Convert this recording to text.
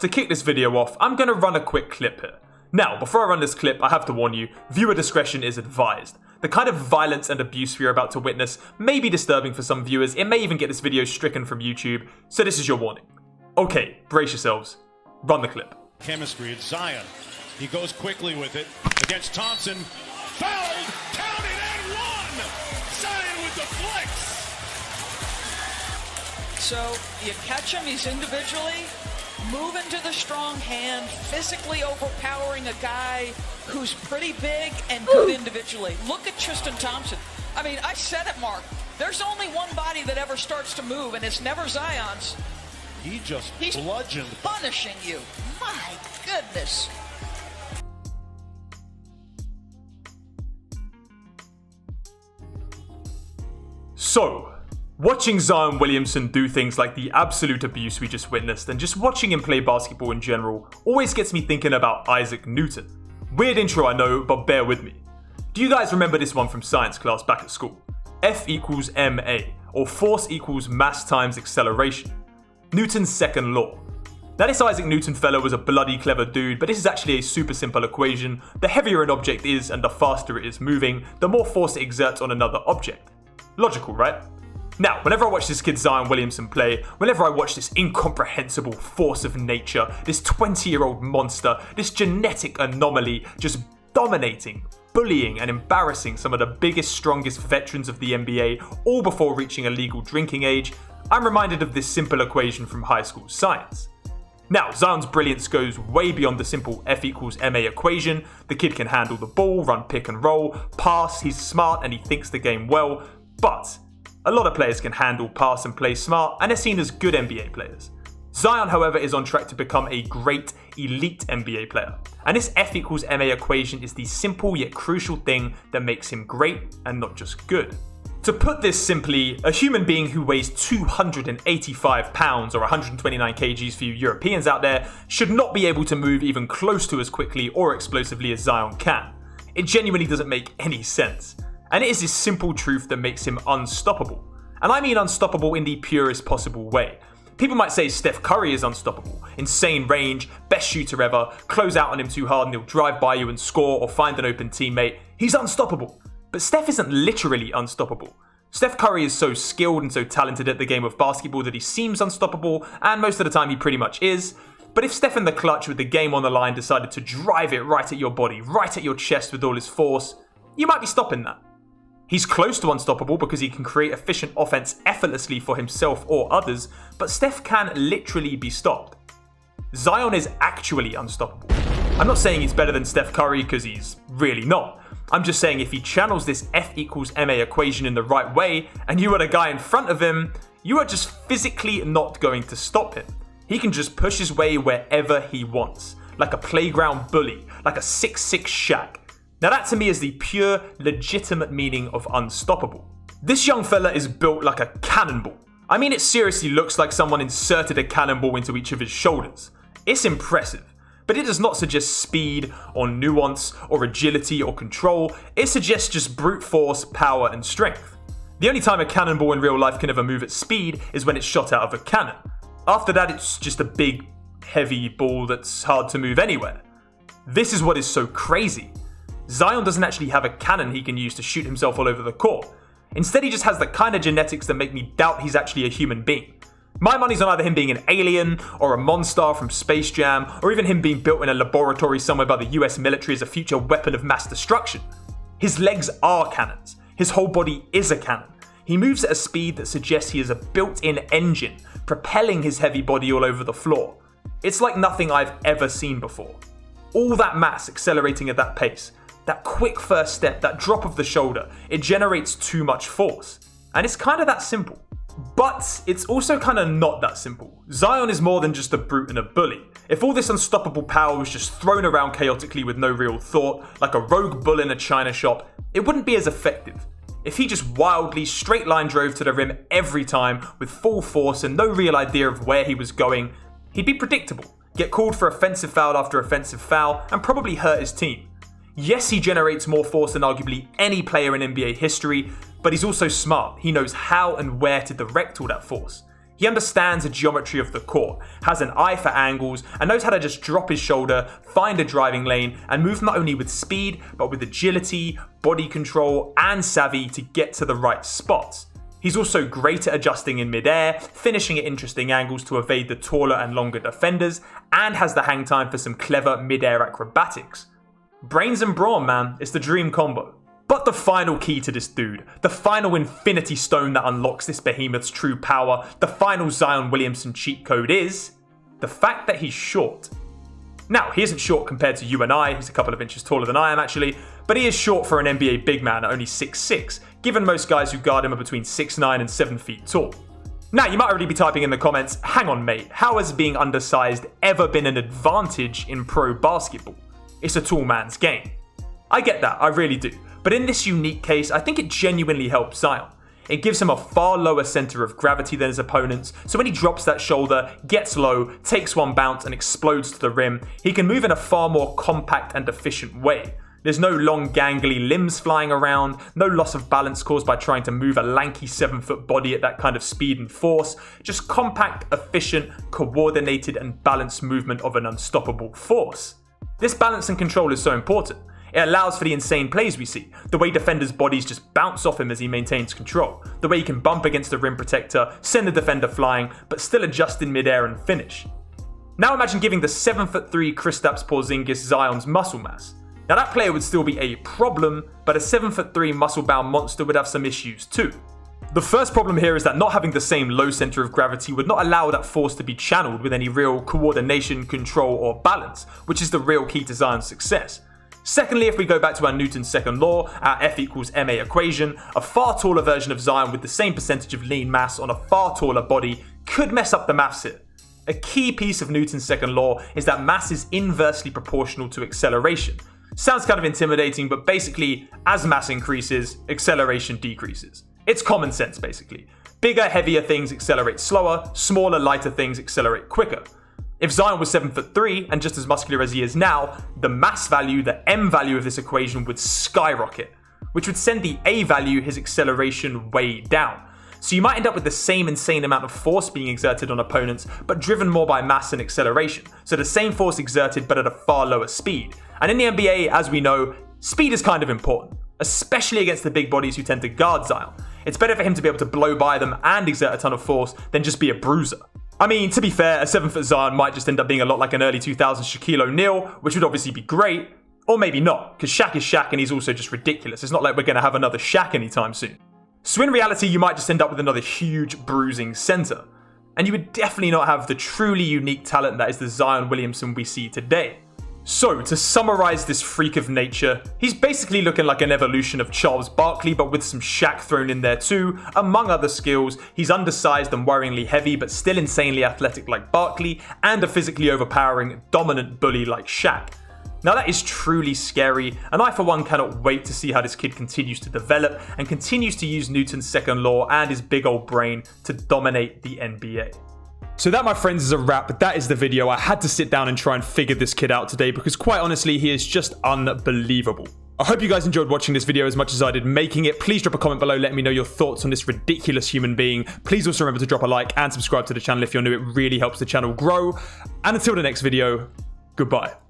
To kick this video off, I'm going to run a quick clip here. Now, before I run this clip, I have to warn you, viewer discretion is advised. The kind of violence and abuse we are about to witness may be disturbing for some viewers, it may even get this video stricken from YouTube, so this is your warning. Okay, brace yourselves. Run the clip. Chemistry, it's Zion. He goes quickly with it against Thompson. Fouled, counted, and one! Zion with the flicks! So, you catch him, he's individually moving to the strong hand, physically overpowering a guy who's pretty big and good individually. Look at Tristan Thompson. I mean, I said it, Mark. There's only one body that ever starts to move, and it's never Zion's. He's bludgeoned. Punishing you. My goodness. So, watching Zion Williamson do things like the absolute abuse we just witnessed, and just watching him play basketball in general, always gets me thinking about Isaac Newton. Weird intro, I know, but bear with me. Do you guys remember this one from science class back at school? F equals ma, or force equals mass times acceleration. Newton's second law. Now, this Isaac Newton fellow was a bloody clever dude, but this is actually a super simple equation. The heavier an object is and the faster it is moving, the more force it exerts on another object. Logical, right? Now, whenever I watch this kid Zion Williamson play, whenever I watch this incomprehensible force of nature, this 20-year-old monster, this genetic anomaly just dominating, bullying and embarrassing some of the biggest, strongest veterans of the NBA, all before reaching a legal drinking age, I'm reminded of this simple equation from high school science. Now, Zion's brilliance goes way beyond the simple F equals ma equation. The kid can handle the ball, run pick and roll, pass, he's smart and he thinks the game well, but a lot of players can handle, pass and play smart, and they're seen as good NBA players. Zion, however, is on track to become a great, elite NBA player. And this F equals ma equation is the simple yet crucial thing that makes him great and not just good. To put this simply, a human being who weighs 285 pounds or 129 kgs for you Europeans out there should not be able to move even close to as quickly or explosively as Zion can. It genuinely doesn't make any sense. And it is this simple truth that makes him unstoppable. And I mean unstoppable in the purest possible way. People might say Steph Curry is unstoppable. Insane range, best shooter ever, close out on him too hard and he'll drive by you and score or find an open teammate. He's unstoppable. But Steph isn't literally unstoppable. Steph Curry is so skilled and so talented at the game of basketball that he seems unstoppable, and most of the time he pretty much is. But if Steph in the clutch with the game on the line decided to drive it right at your body, right at your chest with all his force, you might be stopping that. He's close to unstoppable because he can create efficient offense effortlessly for himself or others, but Steph can literally be stopped. Zion is actually unstoppable. I'm not saying he's better than Steph Curry because he's really not. I'm just saying if he channels this F equals ma equation in the right way and you are the guy in front of him, you are just physically not going to stop him. He can just push his way wherever he wants, like a playground bully, like a 6'6" Shaq. Now that to me is the pure, legitimate meaning of unstoppable. This young fella is built like a cannonball. I mean, it seriously looks like someone inserted a cannonball into each of his shoulders. It's impressive. But it does not suggest speed, or nuance, or agility, or control. It suggests just brute force, power, and strength. The only time a cannonball in real life can ever move at speed is when it's shot out of a cannon. After that, it's just a big, heavy ball that's hard to move anywhere. This is what is so crazy. Zion doesn't actually have a cannon he can use to shoot himself all over the court. Instead, he just has the kind of genetics that make me doubt he's actually a human being. My money's on either him being an alien, or a monster from Space Jam, or even him being built in a laboratory somewhere by the US military as a future weapon of mass destruction. His legs are cannons. His whole body is a cannon. He moves at a speed that suggests he is a built-in engine, propelling his heavy body all over the floor. It's like nothing I've ever seen before. All that mass accelerating at that pace, that quick first step, that drop of the shoulder, it generates too much force. And it's kind of that simple. But it's also kind of not that simple. Zion is more than just a brute and a bully. If all this unstoppable power was just thrown around chaotically with no real thought, like a rogue bull in a china shop, it wouldn't be as effective. If he just wildly straight line drove to the rim every time with full force and no real idea of where he was going, he'd be predictable, get called for offensive foul after offensive foul, and probably hurt his team. Yes, he generates more force than arguably any player in NBA history, but he's also smart. He knows how and where to direct all that force. He understands the geometry of the court, has an eye for angles, and knows how to just drop his shoulder, find a driving lane, and move not only with speed, but with agility, body control, and savvy to get to the right spots. He's also great at adjusting in midair, finishing at interesting angles to evade the taller and longer defenders, and has the hang time for some clever midair acrobatics. Brains and brawn, man, it's the dream combo. But the final key to this dude, the final infinity stone that unlocks this behemoth's true power, the final Zion Williamson cheat code is the fact that he's short. Now, he isn't short compared to you and I, he's a couple of inches taller than I am actually, but he is short for an NBA big man at only 6'6", given most guys who guard him are between 6'9" and 7 feet tall. Now, you might already be typing in the comments, hang on mate, how has being undersized ever been an advantage in pro basketball? It's a tall man's game. I get that, I really do. But in this unique case, I think it genuinely helps Zion. It gives him a far lower center of gravity than his opponents, so when he drops that shoulder, gets low, takes one bounce and explodes to the rim, he can move in a far more compact and efficient way. There's no long gangly limbs flying around, no loss of balance caused by trying to move a lanky 7-foot body at that kind of speed and force, just compact, efficient, coordinated and balanced movement of an unstoppable force. This balance and control is so important. It allows for the insane plays we see, the way defenders' bodies just bounce off him as he maintains control, the way he can bump against the rim protector, send the defender flying, but still adjust in midair and finish. Now imagine giving the 7'3" Kristaps Porzingis Zion's muscle mass. Now that player would still be a problem, but a 7'3" muscle-bound monster would have some issues too. The first problem here is that not having the same low center of gravity would not allow that force to be channeled with any real coordination, control, or balance, which is the real key to Zion's success. Secondly, if we go back to our Newton's second law, our F equals ma equation, a far taller version of Zion with the same percentage of lean mass on a far taller body could mess up the maths here. A key piece of Newton's second law is that mass is inversely proportional to acceleration. Sounds kind of intimidating, but basically, as mass increases, acceleration decreases. It's common sense, basically. Bigger, heavier things accelerate slower, smaller, lighter things accelerate quicker. If Zion was 7'3" and just as muscular as he is now, the mass value, the m value of this equation would skyrocket, which would send the a value, his acceleration, way down. So you might end up with the same insane amount of force being exerted on opponents, but driven more by mass and acceleration. So the same force exerted, but at a far lower speed. And in the NBA, as we know, speed is kind of important, especially against the big bodies who tend to guard Zion. It's better for him to be able to blow by them and exert a ton of force than just be a bruiser. I mean, to be fair, a 7-foot Zion might just end up being a lot like an early 2000s Shaquille O'Neal, which would obviously be great, or maybe not, because Shaq is Shaq and he's also just ridiculous. It's not like we're going to have another Shaq anytime soon. So in reality, you might just end up with another huge bruising center. And you would definitely not have the truly unique talent that is the Zion Williamson we see today. So, to summarize this freak of nature, he's basically looking like an evolution of Charles Barkley, but with some Shaq thrown in there too. Among other skills, he's undersized and worryingly heavy, but still insanely athletic like Barkley, and a physically overpowering, dominant bully like Shaq. Now that is truly scary, and I for one cannot wait to see how this kid continues to develop and continues to use Newton's second law and his big old brain to dominate the NBA. So that, my friends, is a wrap, but that is the video. I had to sit down and try and figure this kid out today because quite honestly, he is just unbelievable. I hope you guys enjoyed watching this video as much as I did making it. Please drop a comment below, let me know your thoughts on this ridiculous human being. Please also remember to drop a like and subscribe to the channel if you're new. It really helps the channel grow. And until the next video, goodbye.